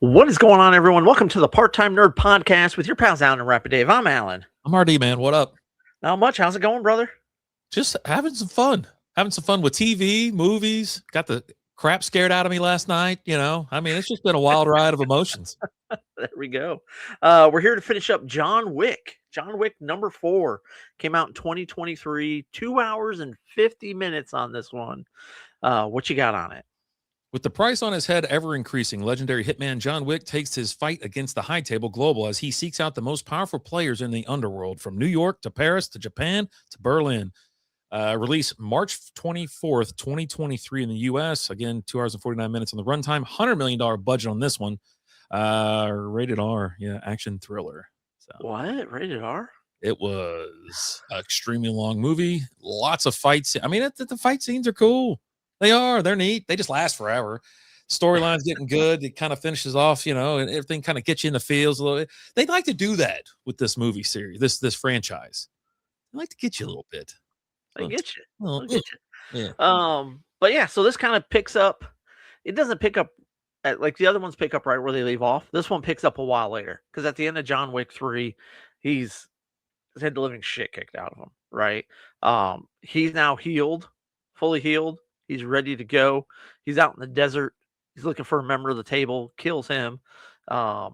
What is going on, everyone? Welcome to the Part-Time Nerd Podcast with your pals Alan and Rapid Dave. I'm Alan. I'm RD, man. What up? Not much. How's it going, brother? Just having some fun. Having some fun with TV, movies. Got the crap scared out of me last night. It's just been a wild ride of emotions. There we go. We're here to finish up John Wick. John Wick number 4 came out in 2023. 2 hours and 50 minutes on this one. What you got on it? With the price on his head ever increasing, legendary hitman John Wick takes his fight against the high table global as he seeks out the most powerful players in the underworld, from New York to Paris to Japan to Berlin. Release March 24th, 2023 in the U.S. Again, 2 hours and 49 minutes on the runtime. $100 million budget on this one. Rated R. Yeah, action thriller. So, What? Rated R? it was an extremely long movie. Lots of fights. I mean, the fight scenes are cool. They're neat. They just last forever. Storyline's getting good. It kind of finishes off, and everything kind of gets you in the feels a little bit. They'd like to do that with this movie series, this franchise. They like to get you a little bit. They get you. Well, They'll get you. yeah. But yeah, so this kind of picks up. It doesn't pick up like the other ones pick up right where they leave off. This one picks up a while later because at the end of John Wick 3, he's had the living shit kicked out of him. Right? He's now healed, fully healed. He's ready to go. He's out in the desert. He's looking for a member of the table, kills him. And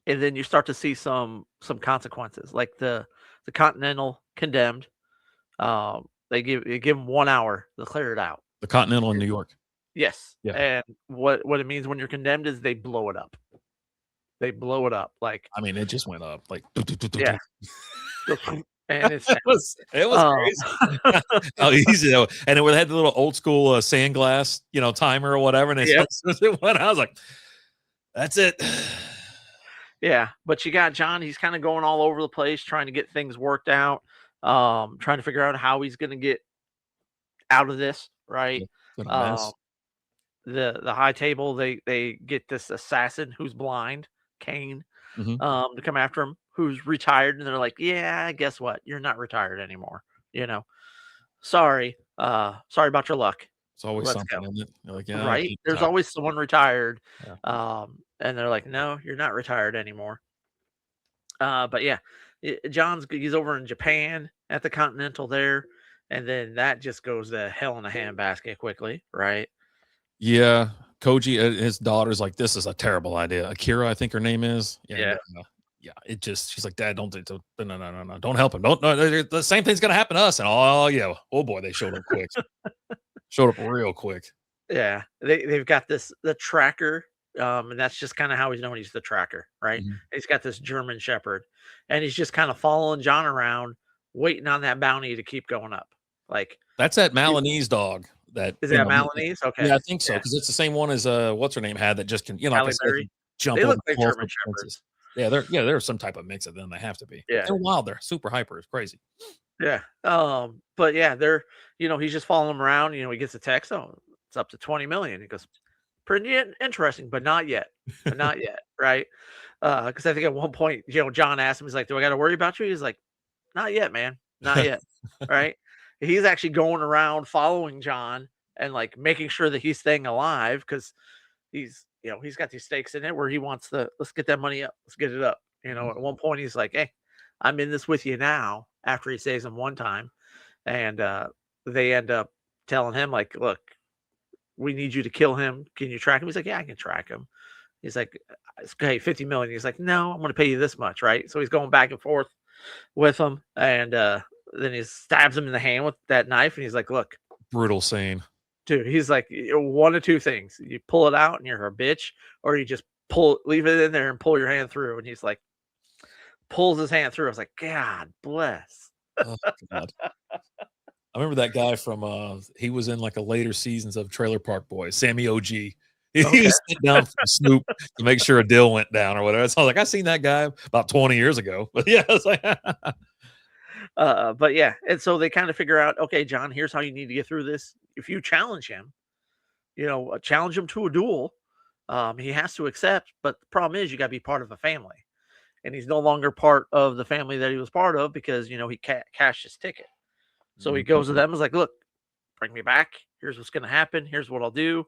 then you start to see some consequences, like the Continental condemned. They give him 1 hour to clear it out. The Continental in New York. Yes. Yeah. And what it means when you're condemned is they blow it up. They blow it up. Like, I mean, it just went up. Like, yeah. And it was crazy. Oh, easy though. And it had the little old school sandglass, timer or whatever. And it went. I was like, that's it. Yeah, but you got John. He's kind of going all over the place, trying to get things worked out, trying to figure out how he's going to get out of this. Right. The high table. They get this assassin who's blind, Caine, to come after him, who's retired, and they're like, yeah, guess what? You're not retired anymore. Sorry. Sorry about your luck. It's always something, isn't it? You're like, yeah, right. There's always someone retired. Yeah. And they're like, no, you're not retired anymore. But yeah, he's over in Japan at the Continental there. And then that just goes to hell in a handbasket quickly. Right. Yeah. Koji, his daughter's like, this is a terrible idea. Akira, I think her name is. Yeah. Yeah. She's like, Dad, don't don't help him. The same thing's going to happen to us. And oh boy, they showed up quick. Showed up real quick. Yeah. They've got the tracker. And that's just kind of how he's known. He's the tracker, right? Mm-hmm. He's got this German Shepherd, and he's just kind of following John around, waiting on that bounty to keep going up. Like, that's that Malinese dog. That is that Malinese? Okay, yeah, I think so, because it's the same one as what's her name had that just can like jump. They look like German Shepherds. Yeah, they're some type of mix of them. They have to be. Yeah, they're wild. They're super hyper. It's crazy. Yeah. But yeah, they're he's just following him around. He gets a text. Oh, it's up to 20 million. He goes, pretty interesting, but not yet. Right? Because I think at one point, John asked him, he's like, do I got to worry about you? He's like, not yet, man. Not yet. Right? He's actually going around following John and like making sure that he's staying alive because he's got these stakes in it where he wants let's get that money up. Let's get it up. At one point he's like, hey, I'm in this with you now, after he saves him one time. And they end up telling him like, look, we need you to kill him. Can you track him? He's like, yeah, I can track him. He's like, okay, 50 million. He's like, no, I'm going to pay you this much. Right. So he's going back and forth with him. And then he stabs him in the hand with that knife. And he's like, look, brutal scene, dude. He's like, one of two things. You pull it out and you're a bitch, or you just leave it in there and pull your hand through. And he's like, pulls his hand through. I was like, God bless. Oh, God. I remember that guy from he was in like a later seasons of Trailer Park Boys, Sammy OG. He was sitting down for Snoop to make sure a deal went down or whatever. So I was like, I seen that guy about 20 years ago. But yeah, it's like but yeah, and so they kind of figure out, okay, John, here's how you need to get through this. If you challenge him, challenge him to a duel, he has to accept. But the problem is, you got to be part of a family, and he's no longer part of the family that he was part of because he cashed his ticket. So he goes to them and is like, look, bring me back. Here's what's going to happen. Here's what I'll do.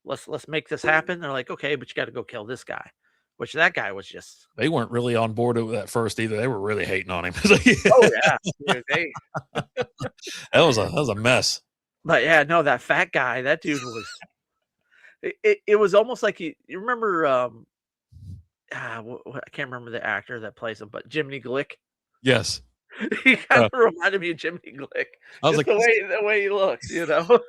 let's make this happen. They're like, okay, but you got to go kill this guy, which that guy was just, They weren't really on board with that first either. They were really hating on him. oh yeah, dude, they, That was a mess. but yeah, no, that fat guy, that dude was, it was almost like you remember, I can't remember the actor that plays him, but Jiminy Glick. Yes. He kind of reminded me of Jiminy Glick, I was just like, this the way he looks, you know?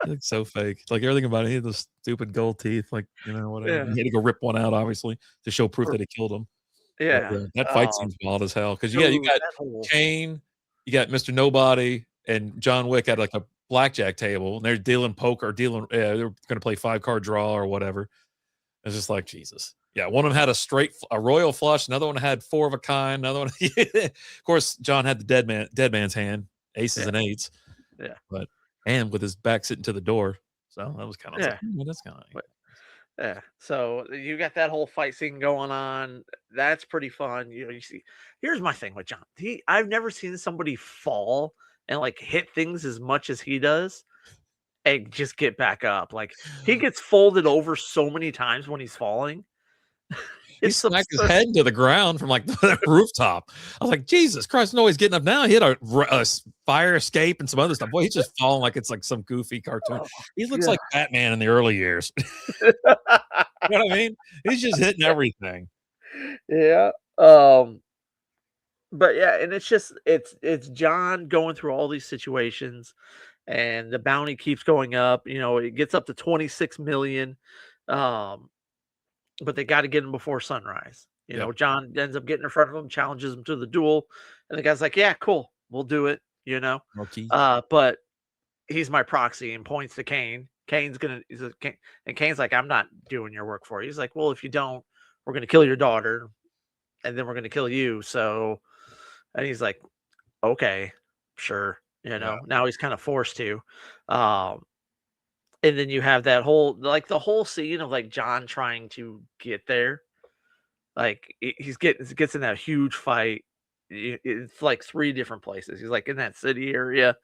he looks so fake. Like everything about it, he had those stupid gold teeth, like, whatever. Yeah. He had to go rip one out, obviously, to show proof that he killed him. But Yeah. yeah, that fight seems wild as hell. Because yeah, you Dude, got that whole, Caine, you got Mr. Nobody, and John Wick at like a blackjack table, and they're dealing poker, they're gonna play 5-card draw or whatever. It's just like Jesus. Yeah, one of them had a royal flush, another one had 4 of a kind, another one. Of course, John had the dead man's hand, aces yeah, and eights, yeah, but and with his back sitting to the door. So that was kind of like, yeah, that's kind of but yeah. So you got that whole fight scene going on. That's pretty fun. You know, you see. Here's my thing with John. I've never seen somebody fall and like hit things as much as he does and just get back up. Like he gets folded over so many times when he's falling. he It's smacked his absurd. head into the ground from like the rooftop. I was like, Jesus Christ, no, he's getting up now. He had a fire escape and some other stuff. Boy, he's just falling like it's like some goofy cartoon. Oh, He looks yeah. like Batman in the early years. You know what I mean? He's just hitting everything. Yeah. But yeah, and it's just it's John going through all these situations and the bounty keeps going up. You know, it gets up to 26 million. Um, but they got to get him before sunrise. You Yep. know, John ends up getting in front of him, challenges him to the duel, and the guy's like, "Yeah, cool, we'll do it." You know, Marquis. but he's my proxy and points to Caine. And Caine's like, "I'm not doing your work for you." He's like, "Well, if you don't, we're gonna kill your daughter, and then we're gonna kill you." So, and he's like, "Okay, sure." You Yeah. know, now he's kind of forced to. Um, and then you have that whole like the whole scene of like John trying to get there. Like he gets in that huge fight. It's like three different places. He's like in that city area,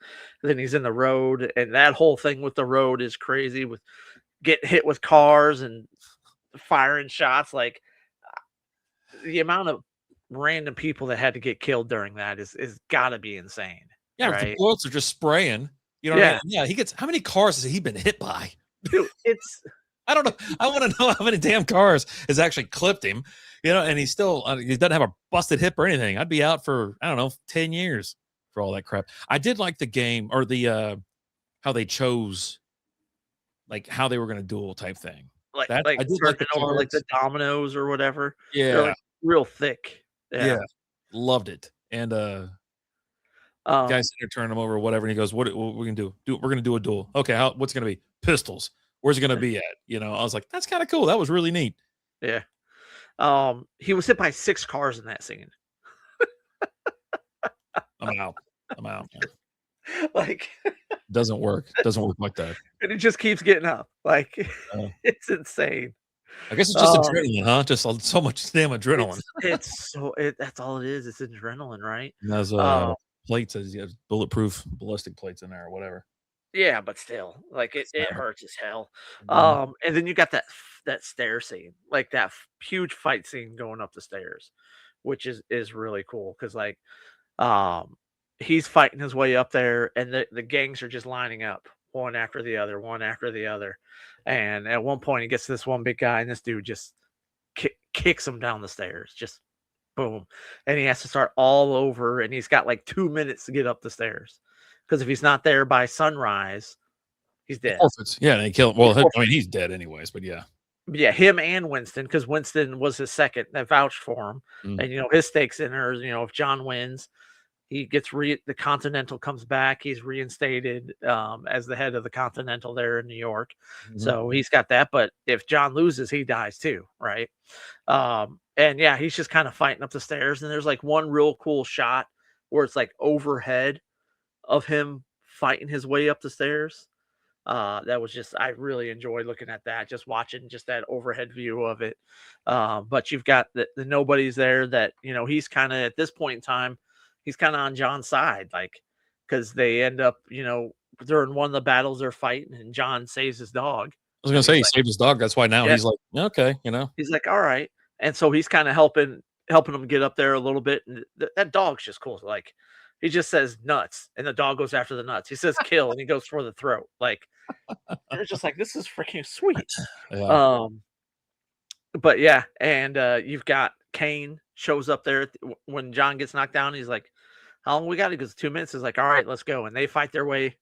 then he's in the road, and that whole thing with the road is crazy. With getting hit with cars and firing shots, like the amount of random people that had to get killed during that is got to be insane, Yeah, the right? bullets are just spraying. You know what I mean? Yeah, Yeah, he gets how many cars has he been hit by? dude, it's I don't know. I want to know how many damn cars has actually clipped him, and he's still he doesn't have a busted hip or anything. I'd be out for I don't know 10 years for all that crap. I did like the game or the how they chose like how they were going to duel type thing. That I did like the searching over like the cards. dominoes or whatever. They're Yeah, like real thick. yeah, Yeah. loved it. And guys Um, sitting there turning them over or whatever, and he goes, "What we gonna do? We're gonna do a duel. Okay, what's it gonna be? Pistols. Where's it gonna be at?" I was like, "That's kind of cool. That was really neat." yeah. He was hit by 6 cars in that scene. I'm out. I'm out. Man. Like, Doesn't work. Doesn't work like that. and it just keeps getting up. Like, Uh, it's insane. I guess it's just Um, adrenaline, huh? Just so much damn adrenaline. that's all it is. It's adrenaline, right? And those Um, plates, as bulletproof ballistic plates in there or whatever. yeah, but still, like it Snap it. hurts as hell. Mhm. And then you got that stair scene, like that huge fight scene going up the stairs, which is really cool because like Um, he's fighting his way up there, and the gangs are just lining up one after the other, one after the other. And at one point, he gets to this one big guy, and this dude just kicks him down the stairs, just boom. And he has to start all over, and he's got like 2 minutes to get up the stairs because if he's not there by sunrise, he's He dead. forfeits. Yeah, and they kill him. He Well, I mean, forfeits. he's dead anyways, but yeah. Yeah, him and Winston, because Winston was his second that vouched for him, Mm. and his stakes in there. If John wins, he gets the Continental comes back. He's reinstated as the head of the Continental there in New York. Mhm. So he's got that. But if John loses, he dies too, right? And yeah, he's just kind of fighting up the stairs. And there's like one real cool shot where it's like overhead of him fighting his way up the stairs. That was just I really enjoyed looking at that, just watching just that overhead view of it. But you've got the nobodies there that he's kind of at this point in time, he's kind of on John's side, like because they end up during one of the battles they're fighting and John saves his dog. was gonna and say he's he like, saved his dog. That's why now "Yeah." he's like, okay, you know. He's like, "All right." And so he's kinda helping him get up there a little bit, and that dog's just cool, like, he just says, "Nuts," and the dog goes after the nuts. He says, "Kill," and he goes for the throat, like, and it's just like, "This is freaking sweet." Yeah. Um, but yeah, and, you've got Caine shows up there at the when John gets knocked down, he's like, "How long we got?" He goes, "2 minutes." He's like, "Alright, let's go," and they fight their way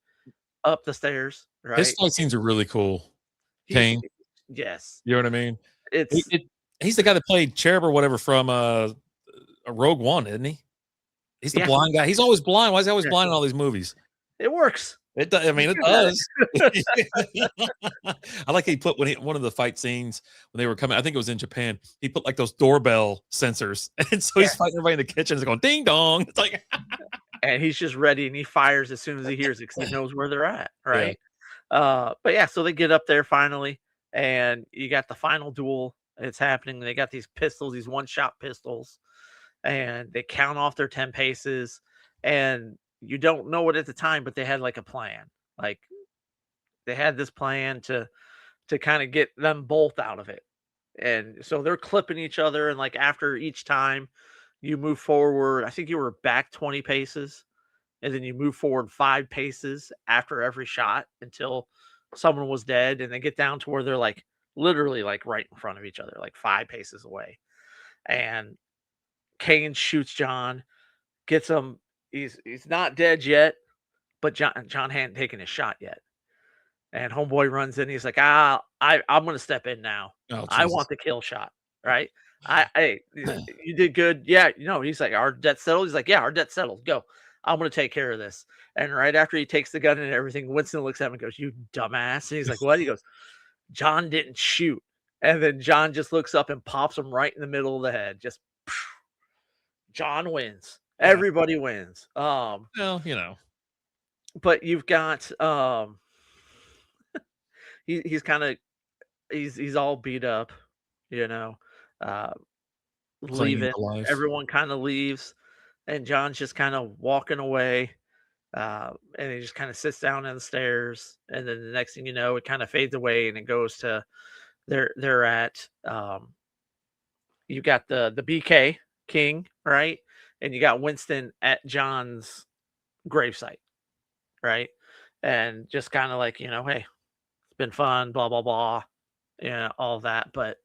up the stairs, His right? fight scenes are really cool. He's Kane, yes. you know what I mean? He It's it he's the guy that played Cherub or whatever from, Rogue One, isn't he? He's the yeah, blind guy. He's always blind. Why is he always yeah, blind in all these movies? it works. I mean, He's it good at does. it. I like he put one of the fight scenes when they were coming, I think it was in Japan, he put, like, those doorbell sensors, and so he's Yeah, fighting everybody in the kitchen, it's going, "Ding dong." It's like and he's just ready, and he fires as soon as he hears it because he knows where they're at, Yeah. right? But yeah, so they get up there finally, and you got the final duel. It's happening. They got these pistols, these one-shot pistols, and they count off their 10 paces, and you don't know it at the time, but they had like a plan. Like they had this plan to kind of get them both out of it. And so they're clipping each other, and like after each time you move forward, I think you were back 20 paces, and then you move forward 5 paces after every shot until someone was dead, and they get down to where they're like literally like right in front of each other, like 5 paces away. And Kane shoots John, gets him. He's not dead yet, but John hadn't taken his shot yet. And homeboy runs in. He's like, I'm gonna step in now. Oh, I want Jesus. the kill shot, right? You did good. Yeah, he's like, our debt settled. He's like, yeah, our debt settled. Go. I'm gonna take care of this. And right after he takes the gun and everything, Winston looks at him and goes, "You dumbass." And he's like, "What?" He goes, "John didn't shoot." And then John just looks up and pops him right in the middle of the head. Just John wins. Yeah. Everybody wins. Well, you know. But you've got he's kind of he's all beat up, you know, uh, Clinging leaving. to life. Everyone kind of leaves, and John's just kind of walking away. And he just kind of sits down on the stairs, and then the next thing you know, it kind of fades away, and it goes to they're at you got the BK King, right, and you got Winston at John's gravesite, right, and just kind of like hey, it's been fun, blah blah blah, all that, but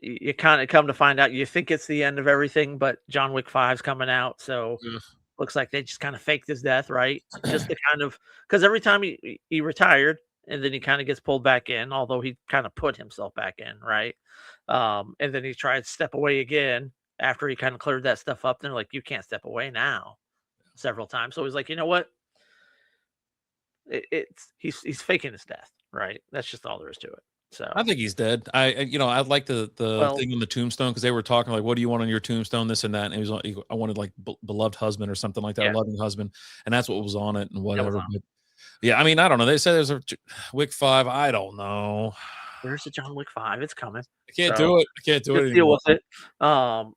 you kind of come to find out you think it's the end of everything, but John Wick 5's coming out, so looks like they just kind of faked his death, right? Just Ugh. to kind of because every time he retired and then he kind of gets pulled back in, although he kind of put himself back in, right? And then he tried to step away again after he kind of cleared that stuff up. Then they're like, you can't step away now several times. So he's like, you know what? He's faking his death, right? That's just all there is to it. I So think he's dead. I like the well, thing on the tombstone because they were talking like, "What do you want on your tombstone?" This and that, and I wanted like beloved husband or something like that, or yeah, loving husband, and that's what was on it and that was whatever. on. But yeah, I mean, I don't know. They said there's a Wick 5. I don't know. There's the John Wick 5. It's coming. I can't So do it. I can't do just it deal anymore. with it.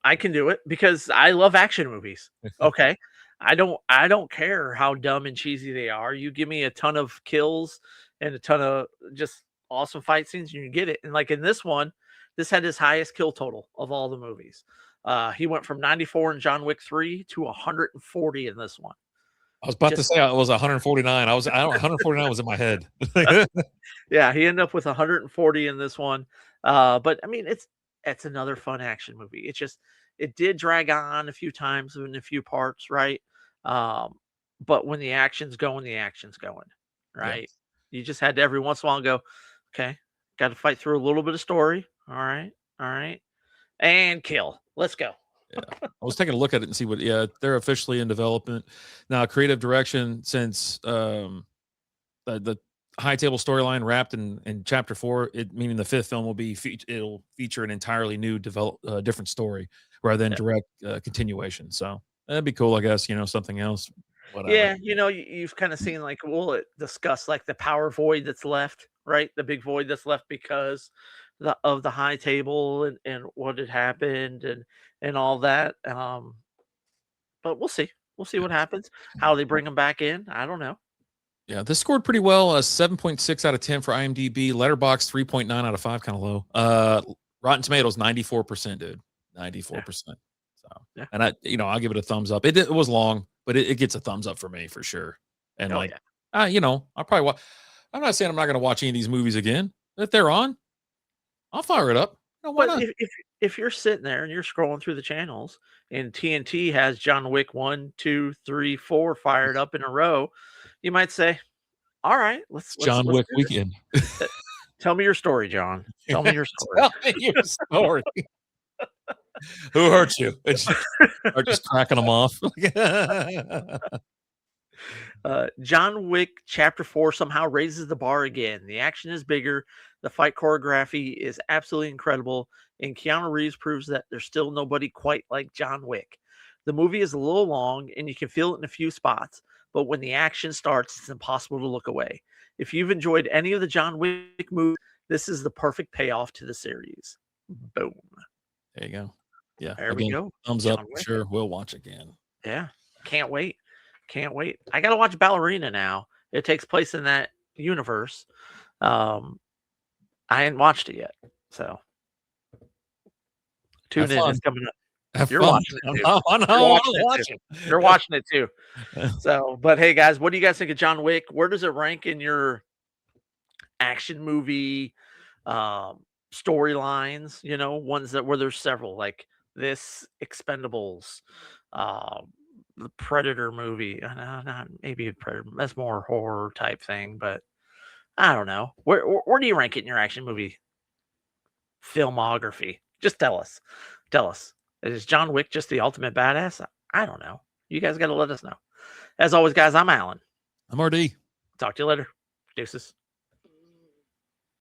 I can do it because I love action movies. Okay. I don't care how dumb and cheesy they are. You give me a ton of kills and a ton of just awesome fight scenes, and you get it. And like in this one, this had his highest kill total of all the movies. He went from 94 in John Wick 3 to 140 in this one. I was about to Just say I was 149. I don't 149 was in my head. yeah, he ended up with 140 in this one. But I mean, it's another fun action movie. It did drag on a few times in a few parts, right? Um, but when the action's going, Yeah. right? You just had to every once in a while go, okay, got to fight through a little bit of story. All right, and kill. Let's go. Yeah. I was taking a look at it and see what yeah, they're officially in development. Now, creative direction since the high table storyline wrapped in chapter 4, it meaning the fifth film will be it'll feature an entirely new different story rather than Yeah. direct continuation. So that'd be cool, I guess, something else, whatever. Yeah, you've kind of seen like we'll discuss like the power void that's left, right? The big void that's left because of the high table and what had happened and all that. But we'll see. We'll see Yeah. what happens. How they bring them back in, I don't know. Yeah, this scored pretty well. 7.6 out of 10 for IMDb. Letterboxd 3.9 out of 5, kind of low. Rotten Tomatoes 94%, dude. 94%. So, Yeah. and I'll give it a thumbs up. It was long, but it gets a thumbs up for me for sure. And Oh like, yeah. I'll probably watch. I'm not saying I'm not going to watch any of these movies again. If they're on, I'll fire it up. Why But not? if you're sitting there and you're scrolling through the channels and TNT has John Wick 1, 2, 3, 4 fired up in a row, you might say, "All right, It's John let's Wick do this. weekend. Tell me your story, John. Tell me your story." Tell me your story. Who hurt you? Are just cracking them off. John Wick Chapter 4 somehow raises the bar again. The action is bigger, the fight choreography is absolutely incredible, and Keanu Reeves proves that there's still nobody quite like John Wick. The movie is a little long, and you can feel it in a few spots, but when the action starts, it's impossible to look away. If you've enjoyed any of the John Wick movies, this is the perfect payoff to the series. Boom. There you go. Yeah. There we Again, go. thumbs up. John Wick. Sure, we'll watch again. Yeah. Can't wait. Can't wait. I gotta watch Ballerina now. It takes place in that universe. I hadn't watched it yet, so Have tune in. fun. It's coming up. Have You're fun. watching it too. I You're want watching to it watch too. it. You're watching it too. So, but hey guys, what do you guys think of John Wick? Where does it rank in your action movie storylines? You know, ones that where there's several, like this Expendables, the Predator movie. Not maybe a Predator. That's more horror type thing, but I don't know. Where do you rank it in your action movie filmography? Just tell us. Tell us. Is John Wick just the ultimate badass? I don't know. You guys got to let us know. As always, guys, I'm Alan. I'm RD. Talk to you later. Deuces.